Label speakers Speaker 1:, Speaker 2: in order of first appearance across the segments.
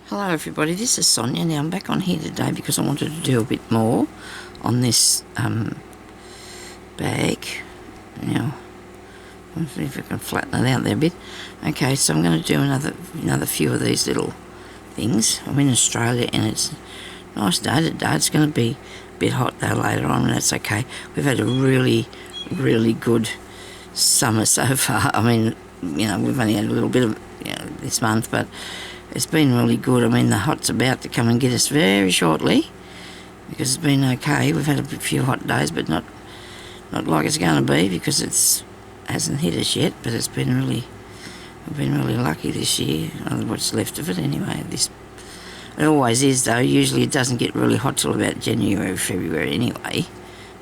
Speaker 1: Hello everybody, this is Sonia. Now I'm back on here today because I wanted to do a bit more on this bag. Now, let's see if I can flatten it out there a bit. Okay, so I'm going to do another few of these little things. I'm in Australia and it's a nice day today. It's going to be a bit hot though later on, and that's okay. We've had a really, really good summer so far. I mean, we've only had a little bit of this month, but it's been really good. I mean, the hot's about to come and get us very shortly because it's been okay. We've had a few hot days, but not like it's going to be because it hasn't hit us yet. But we've been really lucky this year. What's left of it anyway. It always is though. Usually it doesn't get really hot till about January, February anyway,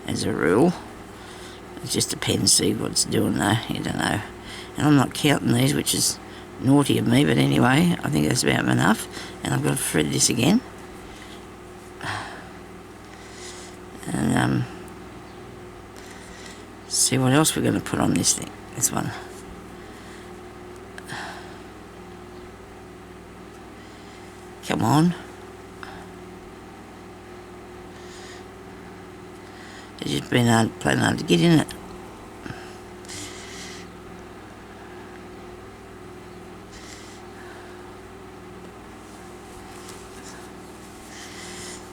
Speaker 1: as a rule. It just depends, see what's doing though. You don't know. And I'm not counting these, which is naughty of me, but anyway, I think that's about enough. And I've got to thread this again. And see what else we're going to put on this one. Come on. It's just been plain hard to get in it.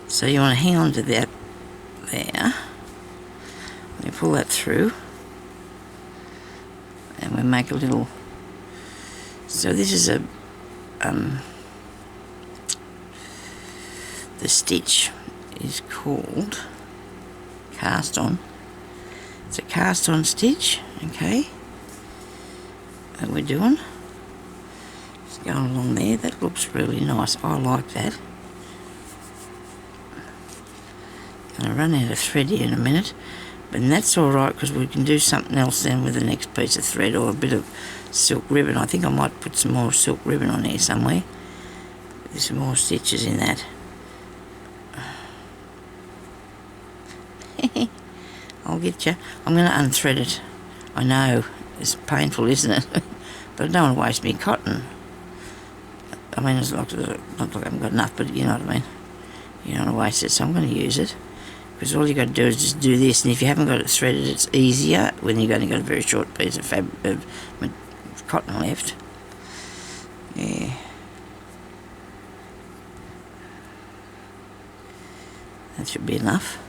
Speaker 1: So you want to hang on to that there. We pull that through. And we make a little... So this is the stitch is called cast on. It's a cast on stitch, okay, that we're doing. Just going along there. That looks really nice. I like that. Gonna run out of thread here in a minute, but that's all right because we can do something else then with the next piece of thread or a bit of silk ribbon. I think I might put some more silk ribbon on here somewhere. There's some more stitches in that. I'll get you. I'm going to unthread it. I know, it's painful, isn't it? But I don't want to waste my cotton. I mean, it's not like I haven't got enough, but you know what I mean. You don't want to waste it, so I'm going to use it. Because all you got to do is just do this, and if you haven't got it threaded, it's easier when you've only got a very short piece of cotton left. Yeah. That should be enough.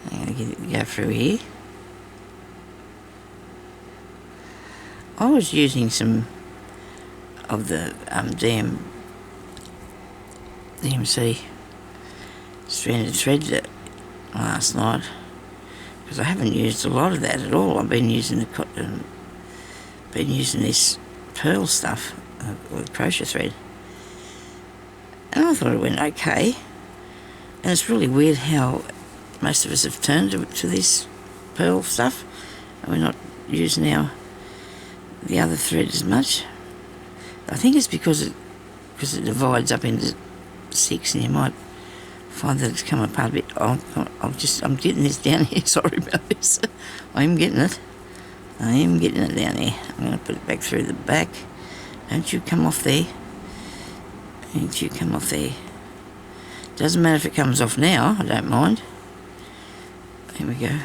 Speaker 1: I'm going to go through here. I was using some of the DMC stranded thread last night because I haven't used a lot of that at all. I've been using this pearl stuff with crochet thread, and I thought it went okay. And it's really weird how most of us have turned to this pearl stuff, and we're not using the other thread as much. I think it's because it divides up into 6, and you might find that it's come apart a bit. I'm getting this down here. Sorry about this. I am getting it down here. I'm going to put it back through the back. Don't you come off there. Doesn't matter if it comes off now. I don't mind. Here we go.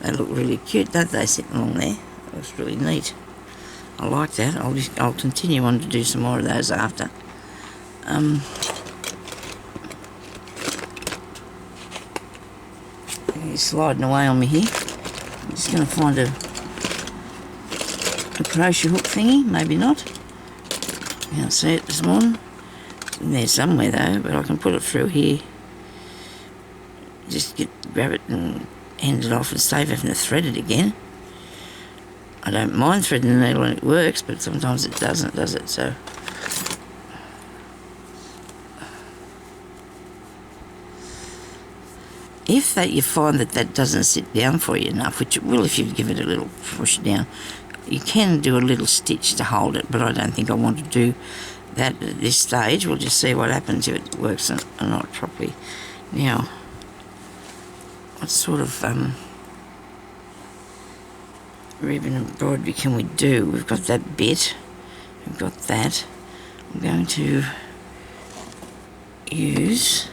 Speaker 1: They look really cute, don't they, sitting along there? That looks really neat. I like that. I'll continue on to do some more of those after. He's sliding away on me here. I'm just going to find a crochet hook thingy. Maybe not. I can't see it this morning. It's in there somewhere though, but I can put it through here. Just grab it and end it off and save having to thread it again. I don't mind threading the needle when it works, but sometimes it doesn't, does it? So if you find that doesn't sit down for you enough, which it will if you give it a little push down, you can do a little stitch to hold it, but I don't think I want to do that at this stage. We'll just see what happens if it works or not properly. Now, what sort of ribbon embroidery can we do? We've got that bit. We've got that. I'm going to use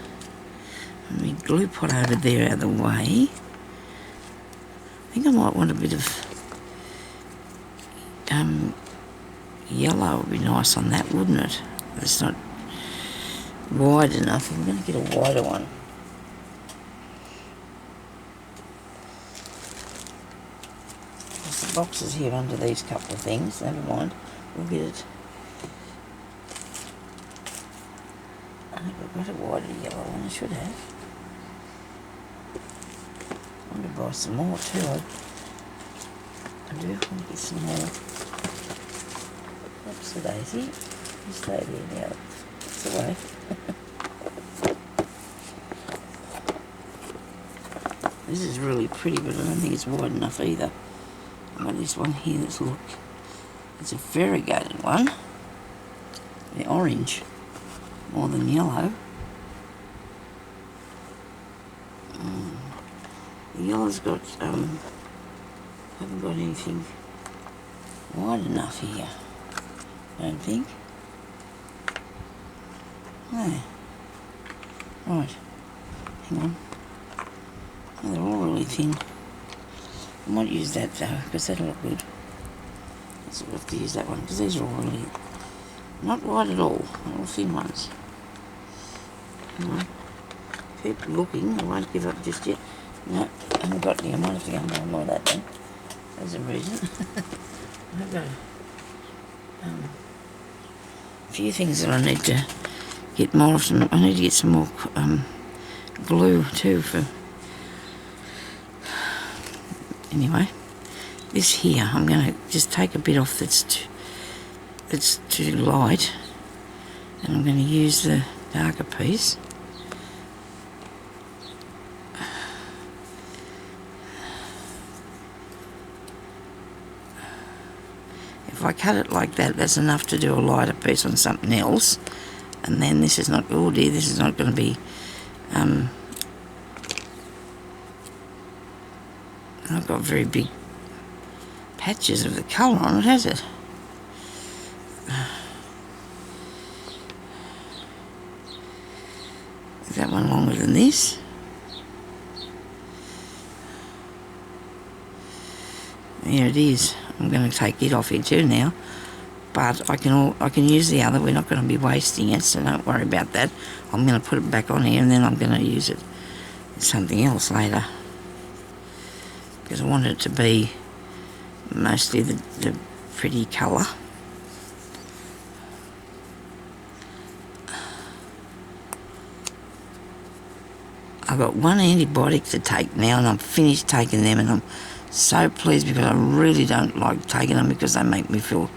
Speaker 1: my glue pot over there out of the way. I think I might want a bit of yellow would be nice on that, wouldn't it? It's not wide enough. I'm going to get a wider one. There's the boxes here under these couple of things. Never mind. We'll get it. I think I've got a wider yellow one. I should have. I want to buy some more too. I do want to get some more. Oops, the daisy. You stay there now. It's away. This is really pretty, but I don't think it's wide enough either. I've got this one here that's, look, it's a variegated one. The orange, more than yellow. The yellow's got, haven't got anything wide enough here, I don't think. No. Right, hang on. Oh, they're all really thin. I might use that though, because that'll look good. So we'll have to use that one, because these are all really not wide at all, all thin ones. Hang on. Keep looking, I won't give up just yet. No, I haven't got any. I might have to go and buy more of that then. There's a reason. I've got a few things that I need to get more of. I need to get some more glue too for... Anyway, this here, I'm going to just take a bit off that's too light, and I'm going to use the darker piece. If I cut it like that, that's enough to do a lighter piece on something else. And then this is not, oh dear, this is not going to be, I've got very big patches of the colour on it, has it? Is that one longer than this? Here it is. I'm going to take it off here too now, but I can use the other. We're not going to be wasting it, so don't worry about that. I'm going to put it back on here, and then I'm going to use it in something else later, because I want it to be mostly the pretty colour. I've got one antibiotic to take now, and I'm finished taking them, and I'm so pleased, because I really don't like taking them because they make me feel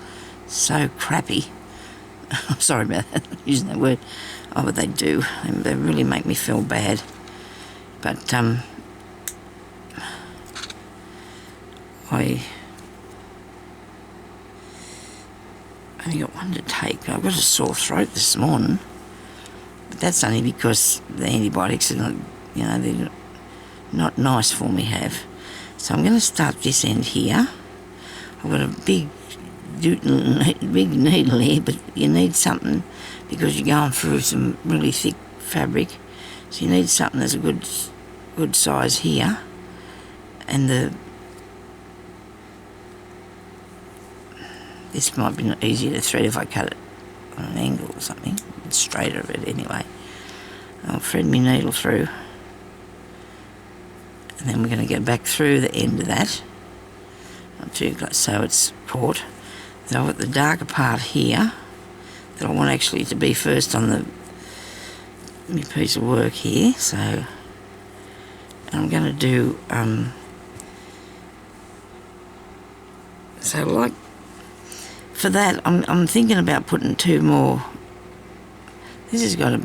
Speaker 1: so crappy. I'm sorry about that, using that word. Oh, but they do. They really make me feel bad. But I only got one to take. I've got a sore throat this morning, but that's only because the antibiotics are not, you know, they're not nice for me to have. So I'm going to start this end here. I've got a big needle here, but you need something because you're going through some really thick fabric. So you need something that's a good size here. And this might be easier to thread if I cut it on an angle or something. It's straighter of it anyway. I'll thread my needle through. And then we're going to go back through the end of that, not too close, so it's caught. Then I've got the darker part here that I want actually to be first on my piece of work here. So I'm going to do so like for that I'm thinking about putting two more. This has got a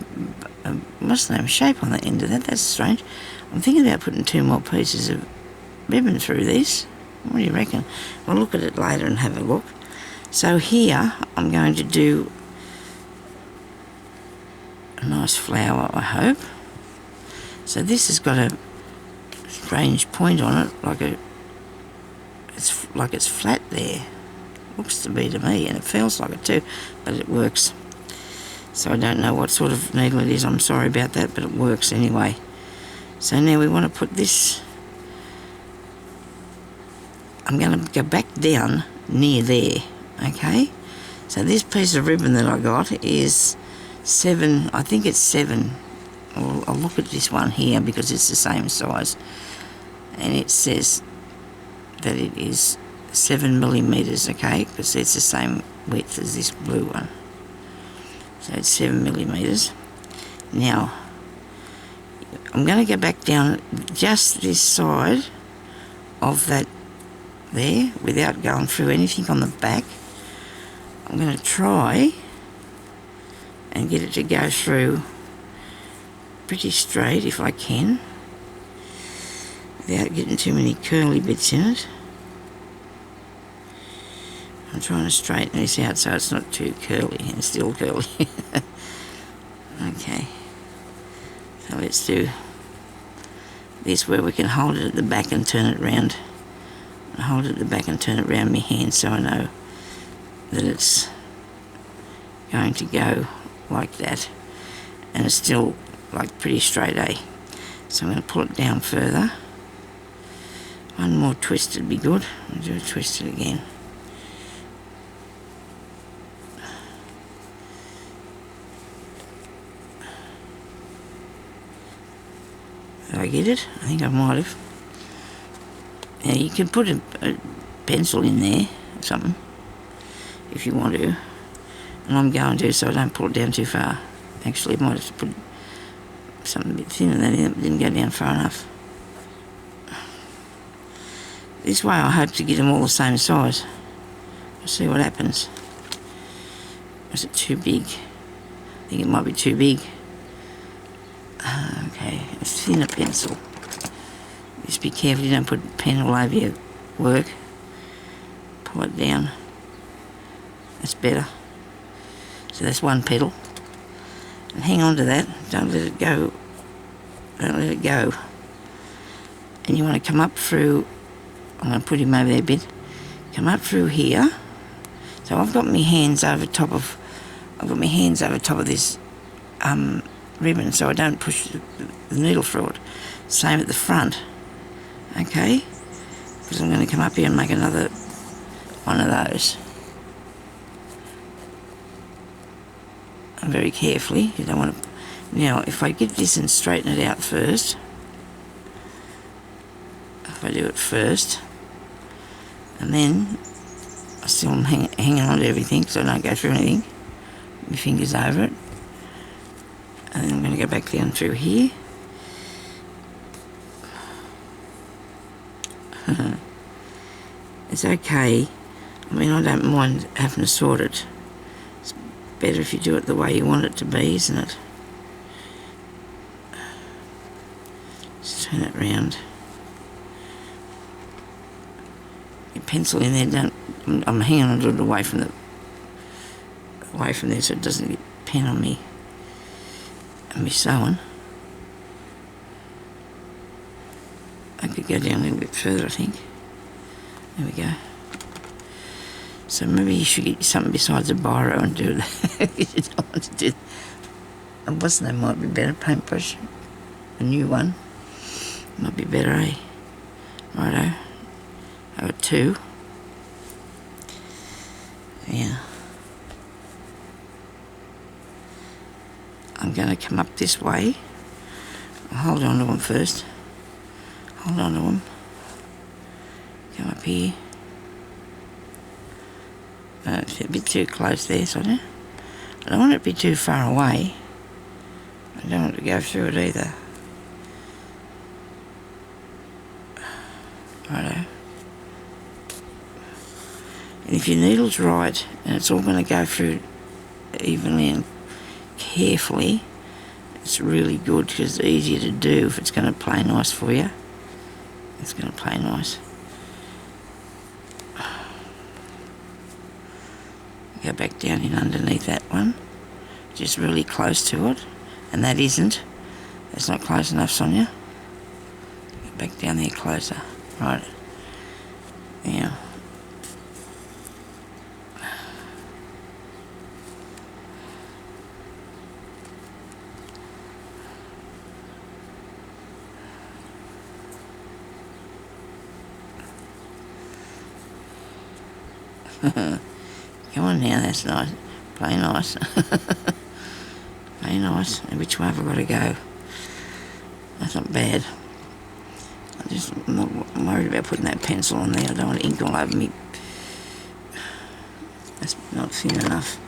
Speaker 1: what's the name, shape on the end of that. That's strange. I'm thinking about putting two more pieces of ribbon through this. What do you reckon? We'll look at it later and have a look. So here I'm going to do a nice flower, I hope. So this has got a strange point on it, like it's flat there. looks to be to me, and it feels like it too, but it works. So I don't know what sort of needle it is, I'm sorry about that, but it works anyway. So now we want to put this, I'm going to go back down near there, okay? So this piece of ribbon that I got is 7, I think it's 7, I'll look at this one here because it's the same size, and it says that it is 7 millimeters, okay, because it's the same width as this blue one. So it's 7 millimeters. Now, I'm going to go back down just this side of that there without going through anything on the back. I'm going to try and get it to go through pretty straight if I can, without getting too many curly bits in it. I'm trying to straighten this out so it's not too curly and still curly. Okay, so let's do this where we can hold it at the back and turn it round. Hold it at the back and turn it round my hand so I know that it's going to go like that, and it's still like pretty straight, eh? So I'm going to pull it down further. One more twist would be good. I'll do a twist it again. Did I get it? I think I might have. Now you can put a pencil in there or something if you want to, and I'm going to, so I don't pull it down too far. Actually, I might have to put something a bit thinner than that. It didn't go down far enough. This way I hope to get them all the same size. We'll see what happens. Is it too big? I think it might be too big. Okay, a thinner pencil. Just be careful you don't put a pen all over your work. Pull it down. That's better. So that's one pedal. And hang on to that. Don't let it go. Don't let it go. And you want to come up through, I'm going to put him over there a bit. Come up through here. So I've got my hands over top of, this ribbon so I don't push the needle through it. Same at the front. Okay, because I'm going to come up here and make another one of those. And very carefully, you don't want to. Now, if I get this and straighten it out first, if I do it first, and then I still am hanging on to everything so I don't go through anything, my fingers over it, and then I'm going to go back down through here. It's okay. I mean, I don't mind having to sort it. It's better if you do it the way you want it to be, isn't it? Just turn it round. Your pencil in there, I'm hanging on to it away from there so it doesn't get pen on me and me sewing. I could go down a little bit further, I think. There we go. So maybe you should get something besides a biro and do that. You don't want to do. A what's name might be better, paintbrush. A new one. Might be better, eh? Righto. I got 2. Yeah. I'm going to come up this way. I'll hold on to them first. Hold on to them. Come up here. It's a bit too close there, so I don't want it to be too far away. I don't want to go through it either. Righto. And if your needle's right and it's all going to go through evenly and carefully, it's really good because it's easier to do if it's going to play nice for you. It's going to play nice. Go back down in underneath that one, just really close to it, and that isn't. That's not close enough, Sonia. Go back down there closer. Right. Now, Come on now, that's nice. Play nice. Play nice. And which way have I got to go? That's not bad. I'm not worried about putting that pencil on there. I don't want ink all over me. That's not thin enough.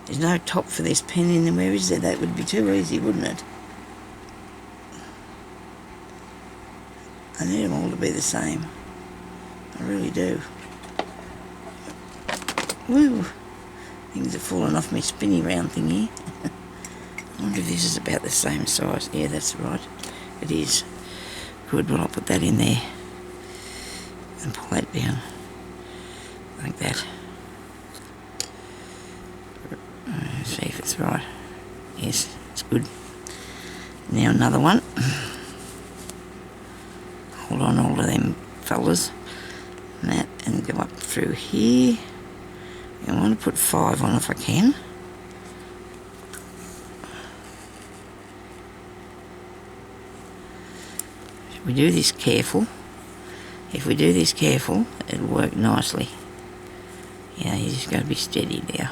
Speaker 1: There's no top for this pen in there. Where is there? That would be too easy, wouldn't it? I need them all to be the same. I really do. Woo! Things are falling off my spinny round thingy. I wonder if this is about the same size. Yeah, that's right. It is. Good, well I'll put that in there. And pull that down. Like that. See if it's right. Yes, it's good. Now another one. Hold on all of them fellas. And that, and go up through here. I want to put 5 on if I can. If we do this careful, it'll work nicely. Yeah, you just got to be steady there.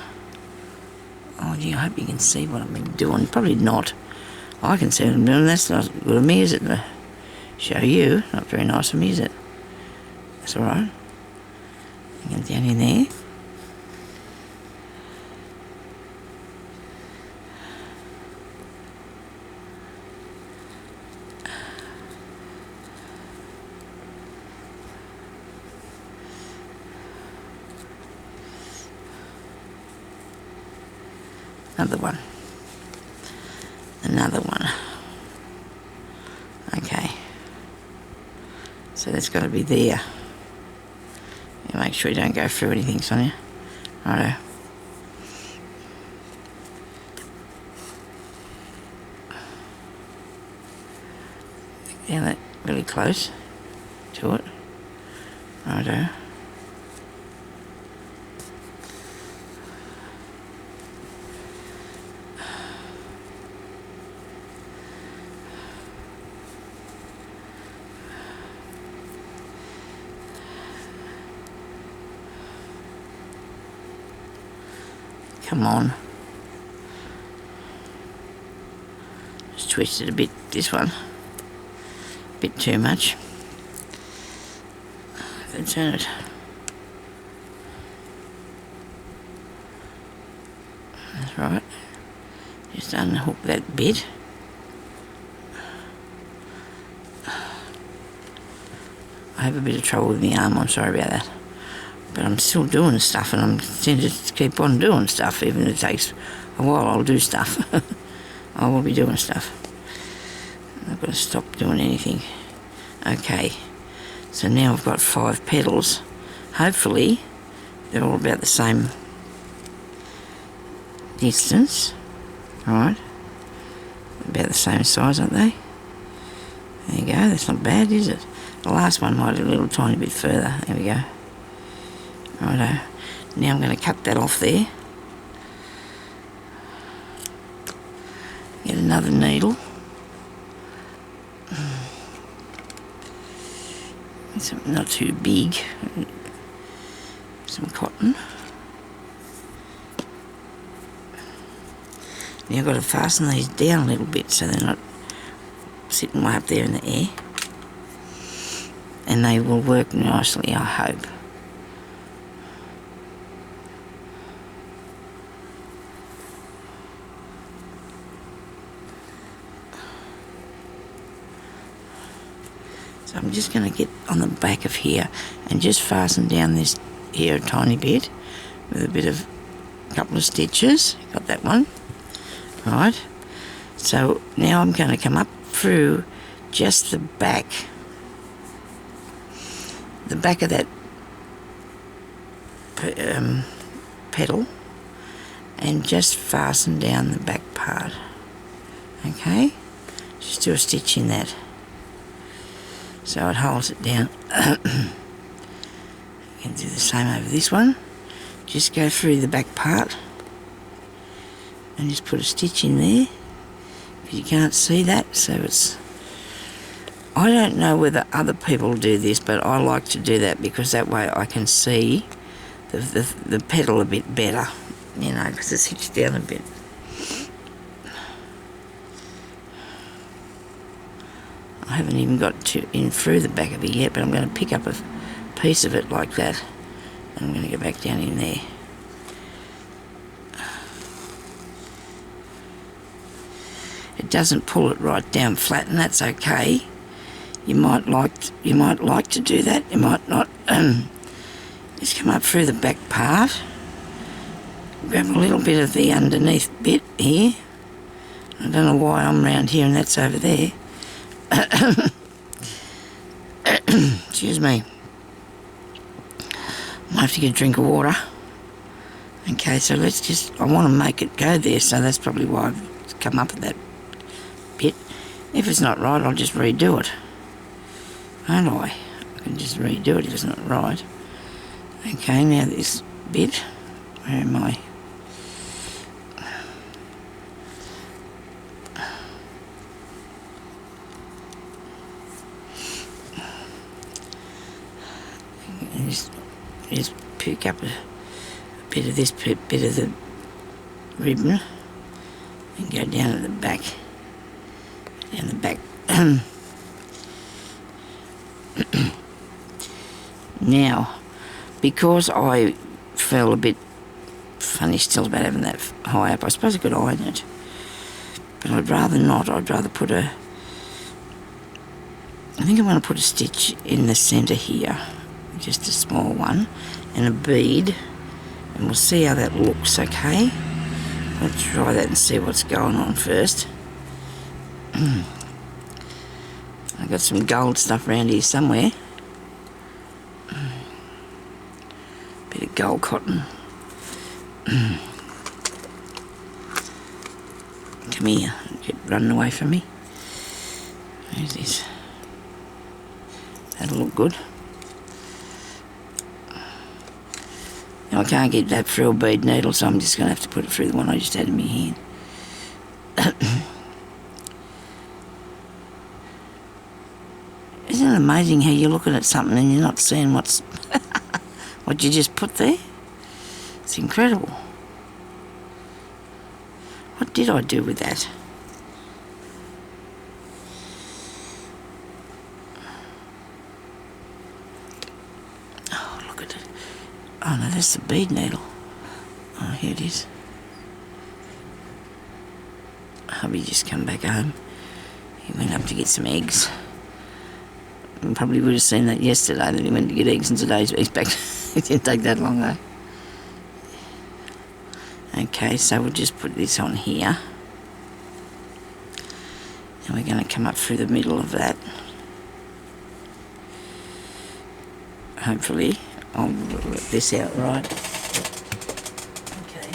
Speaker 1: Oh gee, I hope you can see what I've been doing. Probably not. I can see what I'm doing. That's not good of me, is it, to show you? Not very nice of me, is it? That's alright. Get down in there. Another one. Okay. So that's got to be there. You make sure you don't go through anything, Sonia. Righto. Down that really close to it. Righto. Come on. Just twist it a bit, this one. A bit too much. Then turn it. That's right. Just unhook that bit. I have a bit of trouble with my arm, I'm sorry about that. But I'm still doing stuff, and I'm tending to keep on doing stuff, even if it takes a while. I'll do stuff. I will be doing stuff. I've got to stop doing anything. Okay, so now I've got 5 petals. Hopefully, they're all about the same distance. Right? About the same size, aren't they? There you go, that's not bad, is it? The last one might be a little tiny bit further. There we go. Righto. Now I'm going to cut that off there. Get another needle. Something not too big. Some cotton. Now I've got to fasten these down a little bit so they're not sitting way up there in the air. And they will work nicely, I hope. So I'm just going to get on the back of here and just fasten down this here a tiny bit with a couple of stitches. Got that one. Right. So now I'm going to come up through just the back of that petal, and just fasten down the back part. Okay, just do a stitch in that so it holds it down. You can do the same over this one. Just go through the back part and just put a stitch in there, because you can't see that, so it's I don't know whether other people do this, but I like to do that because that way I can see the pedal a bit better, you know, because it's hitched down a bit. I haven't even got in through the back of it yet, but I'm going to pick up a piece of it like that, and I'm going to go back down in there. It doesn't pull it right down flat, and that's okay. You might like to do that. You might not. Just come up through the back part. Grab a little bit of the underneath bit here. I don't know why I'm round here and that's over there. Excuse me. Might have to get a drink of water. Okay, so let's just, I want to make it go there, so that's probably why I've come up with that bit. If it's not right, I'll just redo it. Won't I? I can just redo it if it's not right. Okay, now this bit, where am I? And just pick up a bit of this bit of the ribbon and go down to the back. Down the back. Now, because I feel a bit funny still about having that high up, I suppose I could iron it, but I'd rather not. I'd rather put I think I'm going to put a stitch in the centre here, just a small one, and a bead, and we'll see how that looks, okay? Let's try that and see what's going on first. I've got some gold stuff around here somewhere. Bit of gold cotton. Come here, keep running away from me. Where's this? That'll look good. Now I can't get that through a bead needle, so I'm just going to have to put it through the one I just had in my hand. Isn't it amazing how you're looking at something and you're not seeing what you just put there? It's incredible. What did I do with that? Oh, look at it. Oh no, that's the bead needle. Oh, here it is. Hubby just come back home. He went up to get some eggs. You probably would have seen that yesterday, that he went to get eggs, and today he's back. It didn't take that long though. Okay, so we'll just put this on here. And we're going to come up through the middle of that. Hopefully, I'll work this out right. Okay.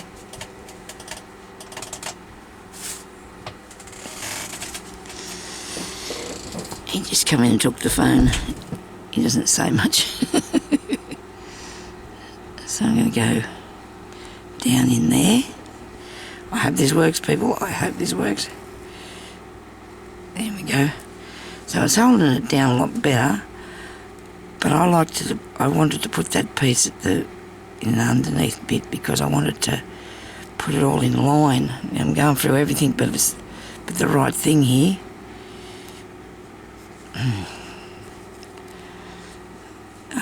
Speaker 1: He just come in and took the phone. He doesn't say much. So I'm going to go down in there. I hope this works, people. I hope this works. There we go. So it's holding it down a lot better, but I wanted to put that piece in the underneath bit because I wanted to put it all in line. Now I'm going through everything but the right thing here.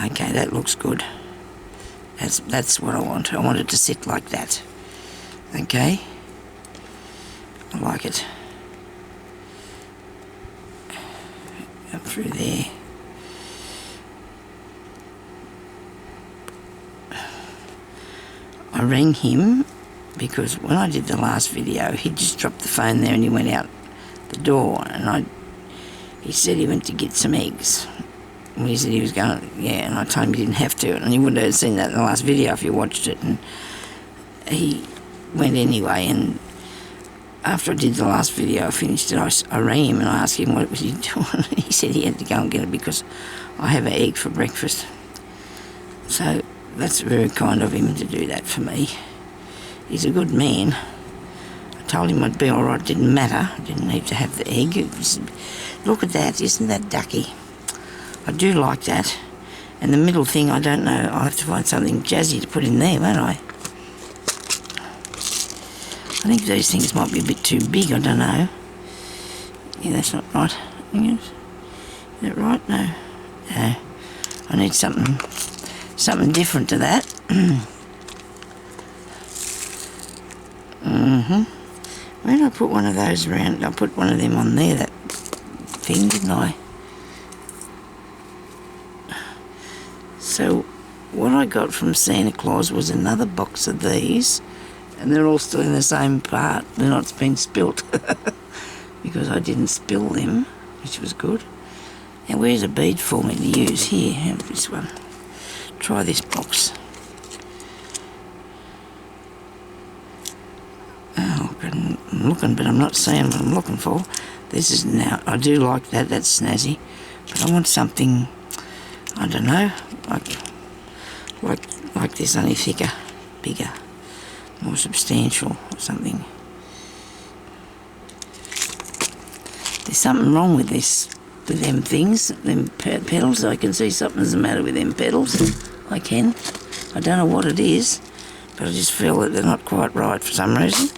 Speaker 1: Okay, that looks good. That's what I want. I want it to sit like that. Okay? I like it. Up through there. I rang him because when I did the last video, he just dropped the phone there and he went out the door, and he said he went to get some eggs. And he said he was going, yeah, and I told him he didn't have to, and you wouldn't have seen that in the last video if you watched it. And he went anyway, and after I did the last video, I finished it, I rang him and I asked him what was he doing. He said he had to go and get it because I have an egg for breakfast. So that's very kind of him to do that for me. He's a good man. I told him I'd be all right. Didn't matter. Didn't need to have the egg. Look at that. Isn't that ducky? I do like that. And the middle thing, I don't know. I'll have to find something jazzy to put in there, won't I? I think these things might be a bit too big. I don't know. Yeah, that's not right. Is that right? No. No. I need something different to that. Where did I put one of those around? I put one of them on there, that thing, didn't I? So what I got from Santa Claus was another box of these, and they're all still in the same part. They're not been spilt because I didn't spill them, which was good. Now where's a bead for me to use? Here, have this one. Try this box. Oh, I'm looking, but I'm not seeing what I'm looking for. This is now, I do like that, that's snazzy. But I want something, I don't know, like this, only thicker, bigger, more substantial or something. There's something wrong with this, with them things, them petals. I can see something's the matter with them petals. I don't know what it is, but I just feel that they're not quite right for some reason.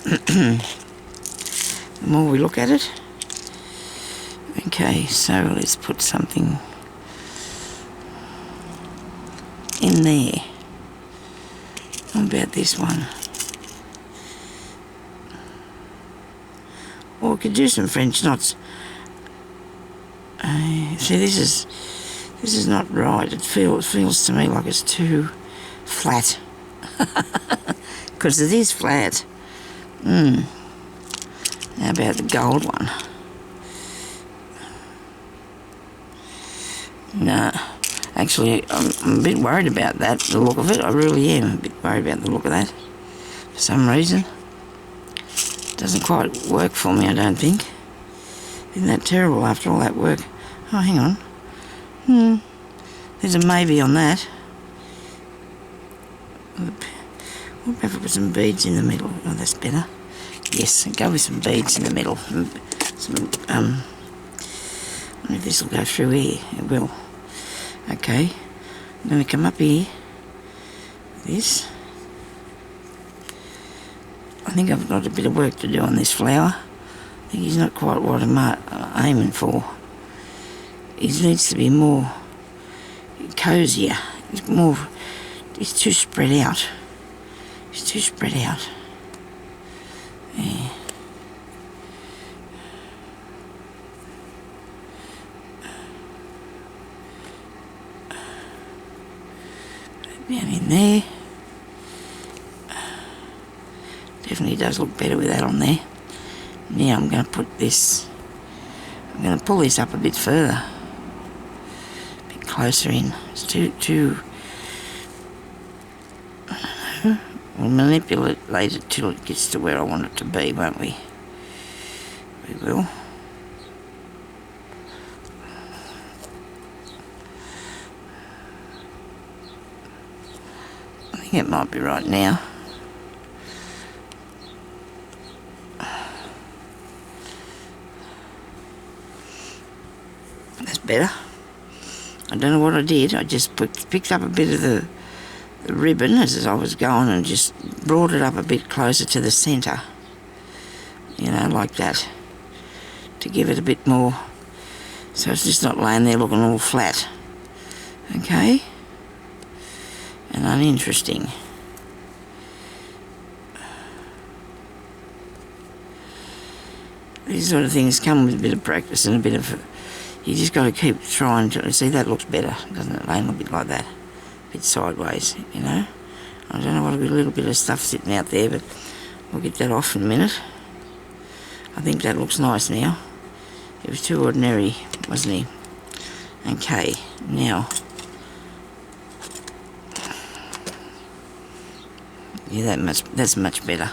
Speaker 1: The more we look at it. Okay, so let's put something in there. How about this one? Or we could do some French knots. See, this is not right. It feels to me like it's too flat. Because it is flat. How about the gold one? No. Actually, I'm a bit worried about that, the look of it. I really am a bit worried about the look of that. For some reason. Doesn't quite work for me, I don't think. Isn't that terrible after all that work? Oh, hang on. There's a maybe on that. What if I put some beads in the middle? Oh, that's better. Yes, go with some beads in the middle. I wonder if this will go through here. It will. Okay. I'm going to come up here. This. I think I've got a bit of work to do on this flower. I think he's not quite what I'm aiming for. He needs to be more cozier. He's too spread out. He's too spread out. Yeah. Down in there. Definitely does look better with that on there. Now I'm going to put this, I'm going to pull this up a bit further. A bit closer in. It's too we'll manipulate it till it gets to where I want it to be, won't we? We will. I think it might be right now. That's better. I don't know what I did. I just picked up a bit of the ribbon as I was going and just brought it up a bit closer to the centre. You know, like that. To give it a bit more, so it's just not laying there looking all flat. Okay? And uninteresting. These sort of things come with a bit of practice and a bit of... You just got to keep trying to... See, that looks better, doesn't it? Laying a bit like that. A bit sideways, you know? I don't know what a little bit of stuff sitting out there, but we'll get that off in a minute. I think that looks nice now. He was too ordinary, wasn't he? Okay, now... Yeah, that's much better.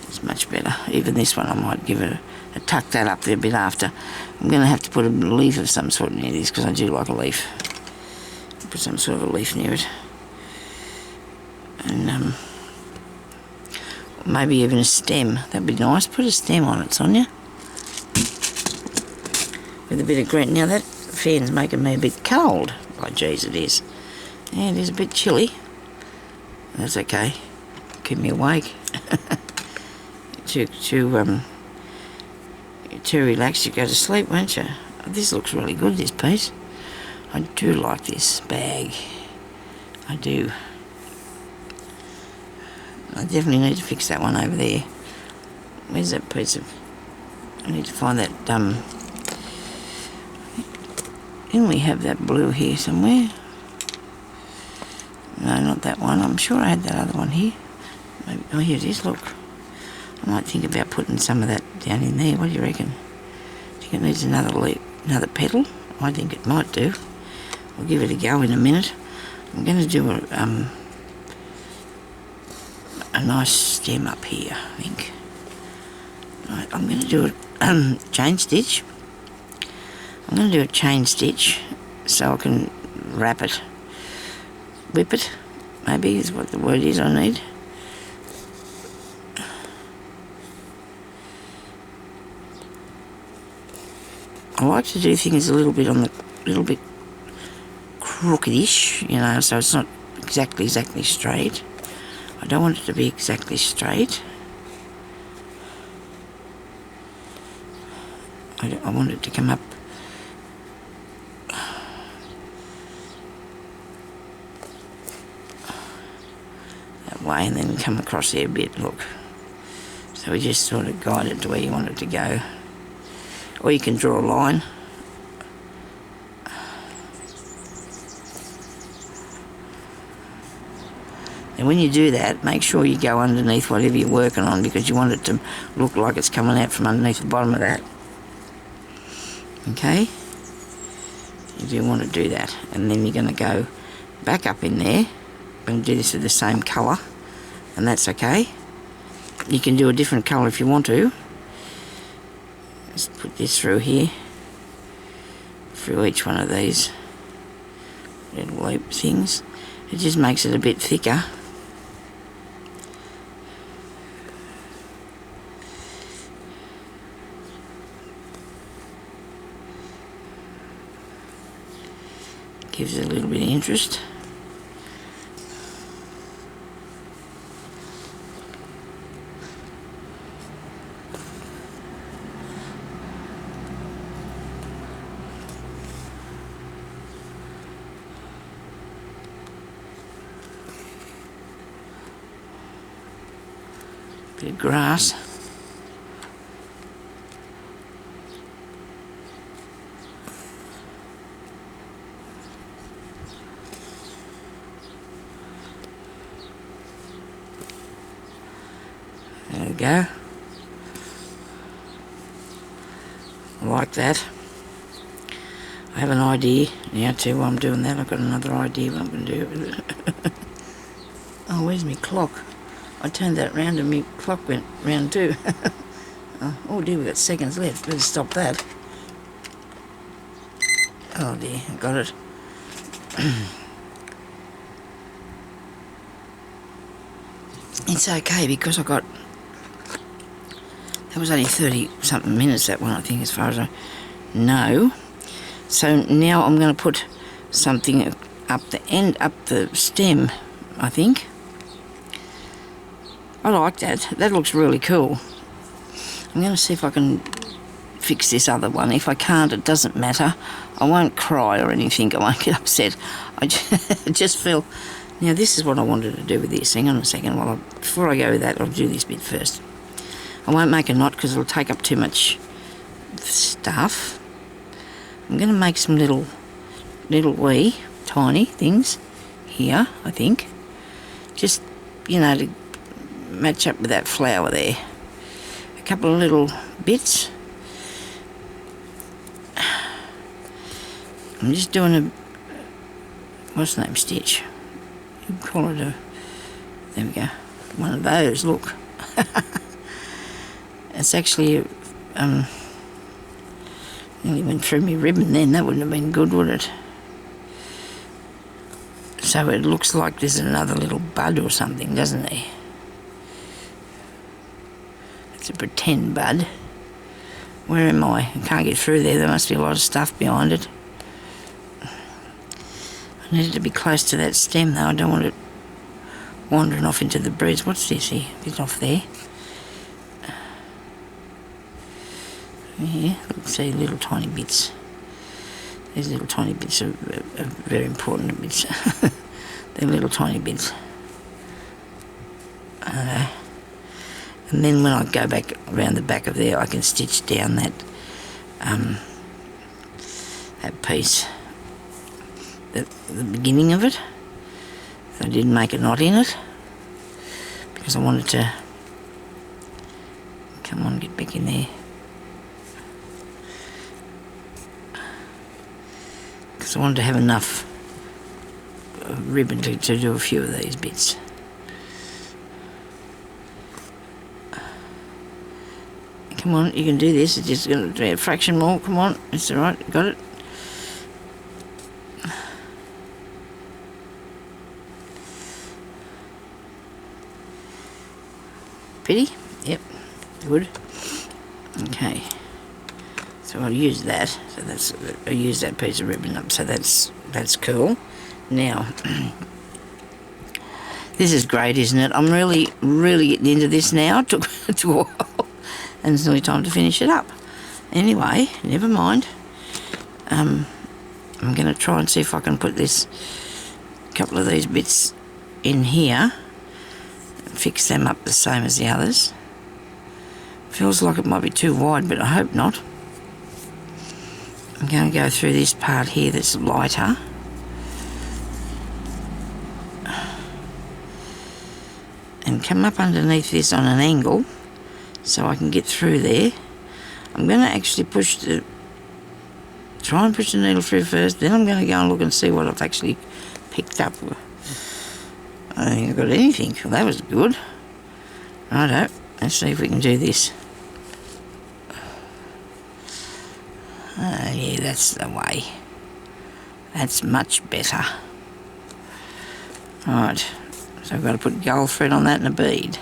Speaker 1: It's much better. Even this one I might give it a tuck that up there a bit after. I'm going to have to put a leaf of some sort near this because I do like a leaf. Put some sort of a leaf near it. And Maybe even a stem. That'd be nice. Put a stem on it, Sonia. With a bit of green. Now that fan's making me a bit cold. By geez, it is. Yeah, it is a bit chilly. That's okay. Keep me awake. to relax, you go to sleep, won't you? This looks really good, this piece. I do like this bag. I do. I definitely need to fix that one over there. Where's that piece of... I need to find that, didn't we have that blue here somewhere? No, not that one. I'm sure I had that other one here. Maybe, oh, here it is, look. I might think about putting some of that down in there. What do you reckon? Do you think it needs another petal? I think it might do. We'll give it a go in a minute. I'm going to do a nice stem up here, I think. Right, I'm going to do a chain stitch. I'm going to do a chain stitch so I can wrap it. Whip it, maybe is what the word is I need. I like to do things a little bit crookedish, you know, so it's not exactly straight. I don't want it to be exactly straight. I want it to come up that way and then come across there a bit, look. So we just sort of guide it to where you want it to go. Or you can draw a line. And when you do that, make sure you go underneath whatever you're working on, because you want it to look like it's coming out from underneath the bottom of that. Okay? You do want to do that. And then you're going to go back up in there. I'm going to do this with the same colour, and that's okay. You can do a different colour if you want to. Just put this through here, through each one of these little loop things. It just makes it a bit thicker. Gives it a little bit of interest. Bit of grass. There we go. I like that. I have an idea now too while I'm doing that. I've got another idea what I'm going to do with it. Oh, where's my clock? I turned that round and my clock went round too. Oh dear, we've got seconds left. Better stop that. Oh dear, I got it. It's okay because I got... That was only 30-something minutes, that one, I think, as far as I know. So now I'm going to put something up the end, up the stem, I think. I like that. That looks really cool. I'm going to see if I can fix this other one. If I can't, it doesn't matter. I won't cry or anything. I won't get upset. I just feel... Now, this is what I wanted to do with this. Hang on a second. Before I go with that, I'll do this bit first. I won't make a knot because it'll take up too much stuff. I'm going to make some little wee, tiny things here, I think. Just, you know, to match up with that flower there. A couple of little bits. I'm just doing a... What's the name? Stitch. You call it a... There we go. One of those, look. It's actually... nearly went through my ribbon then. That wouldn't have been good, would it? So it looks like there's another little bud or something, doesn't there? a pretend bud. Where am I? I can't get through there. There must be a lot of stuff behind it. I need it to be close to that stem though. I don't want it wandering off into the breeze. What's this here? It's off there. Yeah, look, see little tiny bits. These little tiny bits are very important bits. They're little tiny bits. And then when I go back around the back of there, I can stitch down that that piece, the beginning of it. So I didn't make a knot in it because I wanted to. Come on, get back in there. Because I wanted to have enough ribbon to do a few of these bits. Come on, you can do this. It's just going to do a fraction more. Come on, it's all right. Got it. Pretty? Yep. Good. Okay. So I'll use that. So I'll use that piece of ribbon up. So that's cool. Now, this is great, isn't it? I'm really getting into this now. It took a while. And it's nearly time to finish it up. Anyway, never mind. I'm going to try and see if I can put this couple of these bits in here and fix them up the same as the others. Feels like it might be too wide, but I hope not. I'm going to go through this part here that's lighter. And come up underneath this on an angle so I can get through there. I'm going to actually try and push the needle through first, then I'm going to go and look and see what I've actually picked up. I don't think I've got anything. Well, that was good. Righto, let's see if we can do this. Yeah, that's the way. That's much better. Right, so I've got to put gold thread on that and a bead.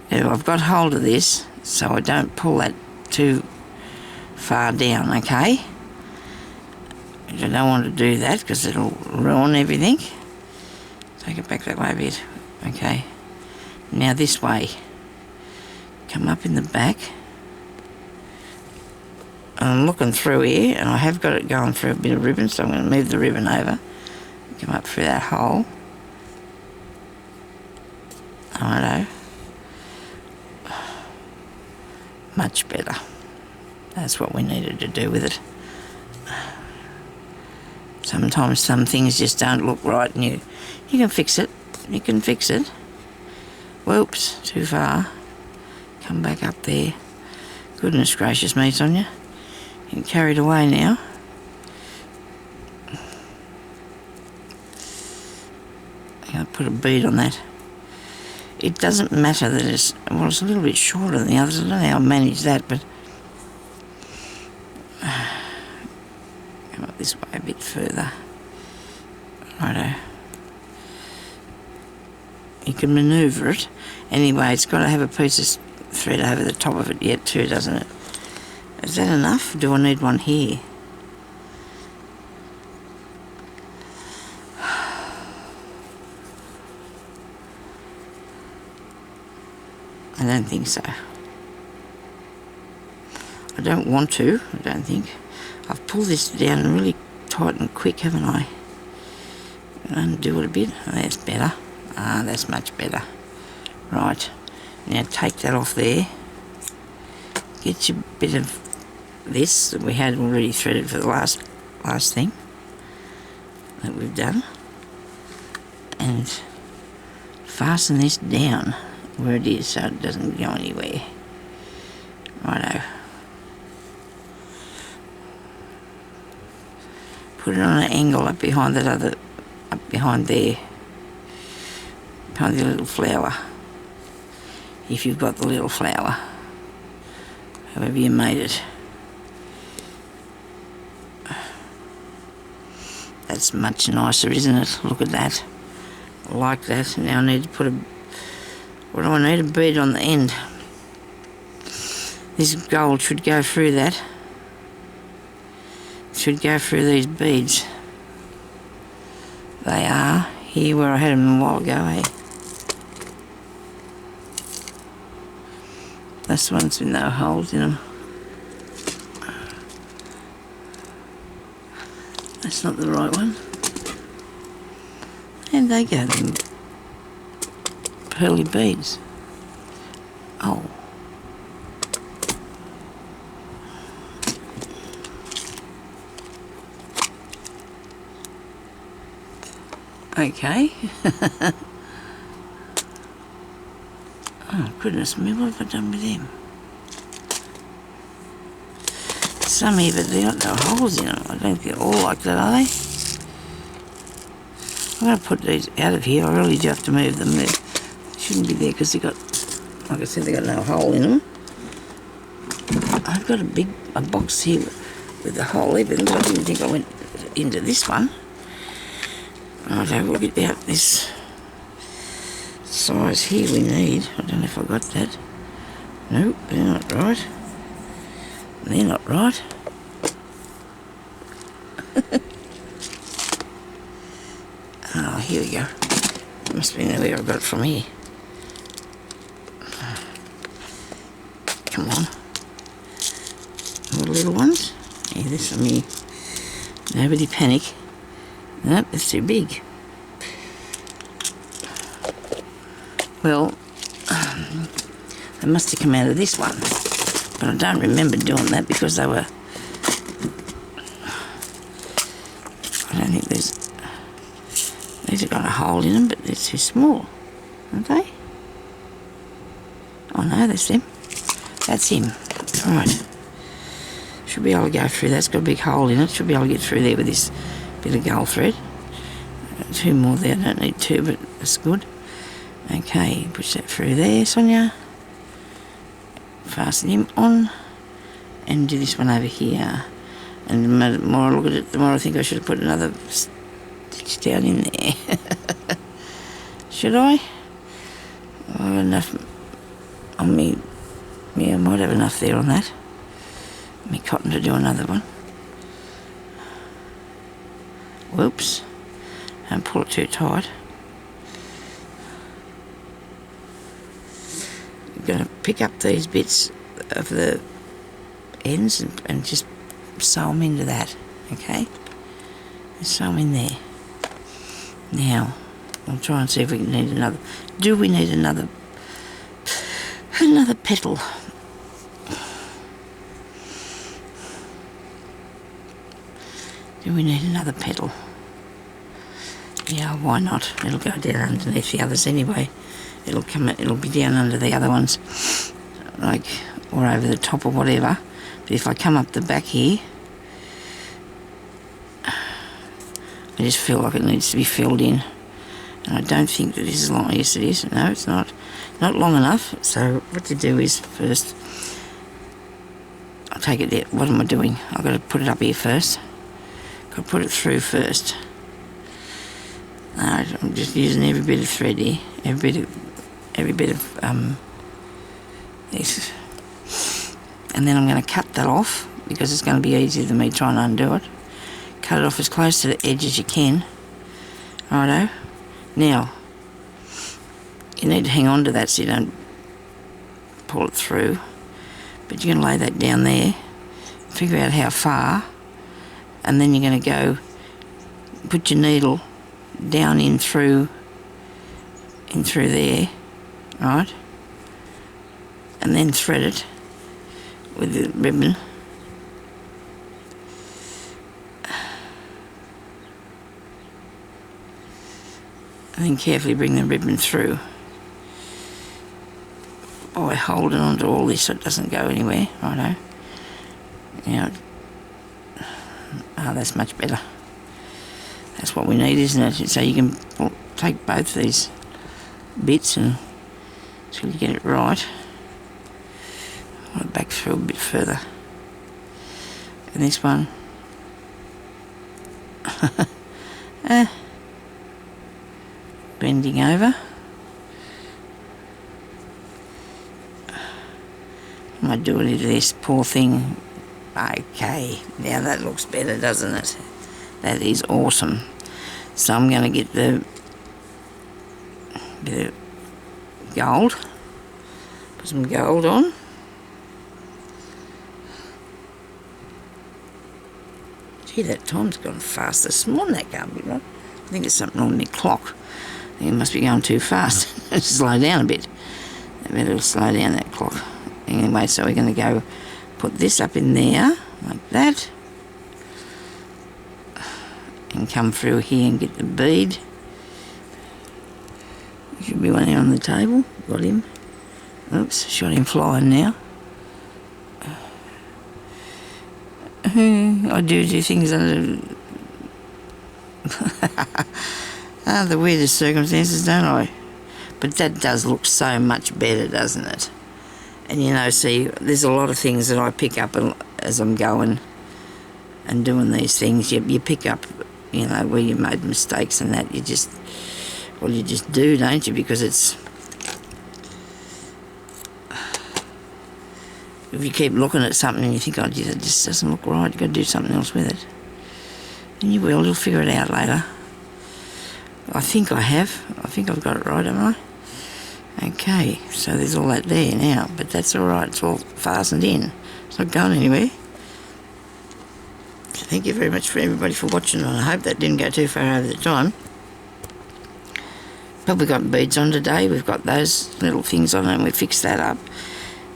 Speaker 1: Now I've got hold of this so I don't pull that too far down, okay? I don't want to do that because it'll ruin everything. Take it back that way a bit. Okay. Now this way. Come up in the back. I'm looking through here and I have got it going through a bit of ribbon, so I'm going to move the ribbon over. Come up through that hole. Righto. Much better. That's what we needed to do with it. Sometimes some things just don't look right and you can fix it. You can fix it. Whoops, too far. Come back up there. Goodness gracious me, Sonia. You're carried away now. I'm going to put a bead on that. It doesn't matter that it's a little bit shorter than the others. I don't know how I manage that, but come up this way a bit further. Righto. You can manoeuvre it. Anyway, it's got to have a piece of thread over the top of it yet too, doesn't it? Is that enough? Do I need one here? I don't think so. I don't want to, I don't think. I've pulled this down really tight and quick, haven't I? Undo it a bit. Oh, that's better. Ah, that's much better. Right. Now take that off there. Get your bit of this that we had already threaded for the last thing that we've done. And fasten this down where it is so it doesn't go anywhere. Righto. Put it on an angle up behind that other, up behind there, behind the little flower. If you've got the little flower, however you made it. That's much nicer, isn't it? Look at that. I like that. Now I need to put what do I need? A bead on the end. This gold should go through that. Should go through these beads. They are here where I had them a while ago, eh? This one's with no holes in them. That's not the right one. And they go, them pearly beads. Oh. Okay. Oh, goodness me, what have I done with them? Some here, but they've got no holes in them. I don't think they're all like that, are they? I'm going to put these out of here. I really do have to move them. They shouldn't be there because they've got, like I said, they've got no hole in them. I've got a box here with a hole even, but I didn't think I went into this one. Right, we'll get out this size here we need. I don't know if I got that. Nope, they're not right. They're not right. Oh, here we go. Must be where I got it from here. Come on. All the little ones. Yeah, there's some here. Nobody panic. Nope, it's too big. Well, they must have come out of this one. But I don't remember doing that because they were... I don't think these have got a hole in them, but they're too small, aren't they? Oh no, that's them. That's him. Right. Should be able to go through. That's got a big hole in it. Should be able to get through there with this bit of gold thread. Two more there. I don't need two, but that's good. Okay, push that through there, Sonia. Fasten him on and do this one over here. And the more I look at it, the more I think I should have put another stitch down in there. Should I? I've got enough on me. Yeah, I might have enough there on that. Me cotton to do another one. Whoops. Don't pull it too tight. Going to pick up these bits of the ends and just sew them into that, okay? Sew them in there. Now, I'll try and see if we need another. Do we need another petal? Do we need another petal? Yeah, why not? It'll go down underneath the others anyway. It'll be down under the other ones, like, or over the top or whatever. But if I come up the back here, I just feel like it needs to be filled in. And I don't think that this is long. Yes, it is. No, it's not. Not long enough. So what to do is first, I'll take it there. What am I doing? I've got to put it up here first. Got to put it through first. No, I'm just using every bit of thread here. Every bit of this, and then I'm going to cut that off because it's going to be easier than me trying to undo it. Cut it off as close to the edge as you can. Righto. Now you need to hang on to that so you don't pull it through, but you're going to lay that down there, figure out how far, and then you're going to go put your needle down in through there, right, and then thread it with the ribbon. And then carefully bring the ribbon through by holding onto all this so it doesn't go anywhere, righto. Now, that's much better. That's what we need, isn't it? So you can take both these bits and until you get it right. I'll back through a bit further. And this one, bending over. I I do any of this, poor thing. Okay, now that looks better, doesn't it? That is awesome. So I'm going to get the bit of gold, put some gold on. Gee, that time's gone fast this morning, that can't be right. I think it's something on my clock. I think it must be going too fast. Slow down a bit. I better slow down that clock. Anyway, so we're going to go put this up in there, like that. And come through here and get the bead. Should be one on the table. Got him. Oops, shot him flying now. I do things under the weirdest circumstances, don't I? But that does look so much better, doesn't it? And you know, see, there's a lot of things that I pick up as I'm going and doing these things. You pick up, you know, where you made mistakes and that. You just do, don't you? Because it's... If you keep looking at something and you think, oh, gee, that just doesn't look right, you've got to do something else with it. And you will, you'll figure it out later. I think I have. I think I've got it right, haven't I? Okay, so there's all that there now, but that's all right, it's all fastened in. It's not going anywhere. So thank you very much for everybody for watching, and I hope that didn't go too far over the time. But we've got beads on today, we've got those little things on and we fixed that up.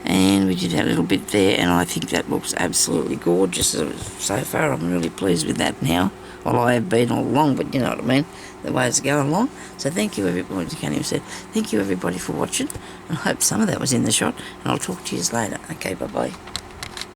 Speaker 1: And we did that little bit there, and I think that looks absolutely gorgeous so far. I'm really pleased with that now. Well, I have been all along, but you know what I mean, the way it's going along. So thank you everybody, can't even say, thank you everybody for watching, and I hope some of that was in the shot, and I'll talk to you later. Okay, bye-bye.